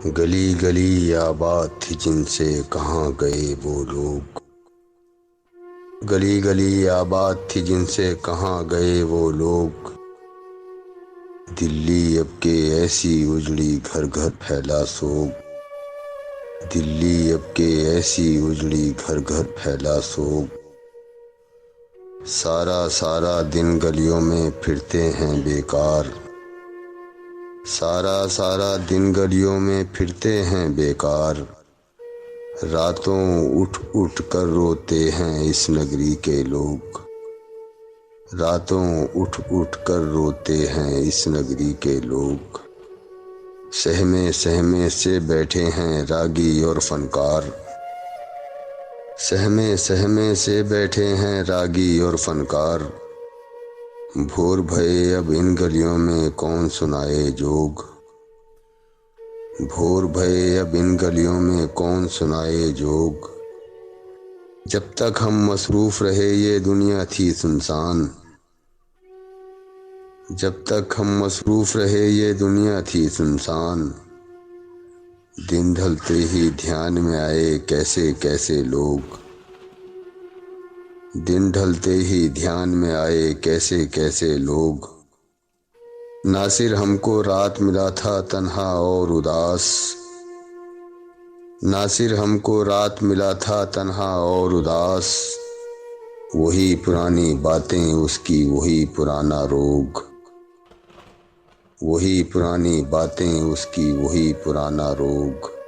गली गली आबाद थी जिनसे कहाँ गए वो लोग। गली गली आबाद थी जिनसे कहाँ गए वो लोग। दिल्ली अब के ऐसी उजड़ी घर घर फैला सोग। दिल्ली अब के ऐसी उजड़ी घर घर फैला सोग। सारा सारा दिन गलियों में फिरते हैं बेकार। सारा सारा दिन गलियों में फिरते हैं बेकार। रातों उठ उठ कर रोते हैं इस नगरी के लोग। रातों उठ उठ कर रोते हैं इस नगरी के लोग। सहमे सहमे से बैठे हैं रागी और फनकार। सहमे सहमे से बैठे हैं रागी और फनकार। भोर भये अब इन गलियों में कौन सुनाए जोग। भोर भये अब इन गलियों में कौन सुनाए जोग। जब तक हम मसरूफ रहे ये दुनिया थी सुनसान। जब तक हम मसरूफ रहे ये दुनिया थी सुनसान। दिन ढलते ही ध्यान में आए कैसे कैसे लोग। दिन ढलते ही ध्यान में आए कैसे कैसे लोग। नासिर हमको रात मिला था तन्हा और उदास। नासिर हमको रात मिला था तन्हा और उदास। वही पुरानी बातें उसकी वही पुराना रोग। वही पुरानी बातें उसकी वही पुराना रोग।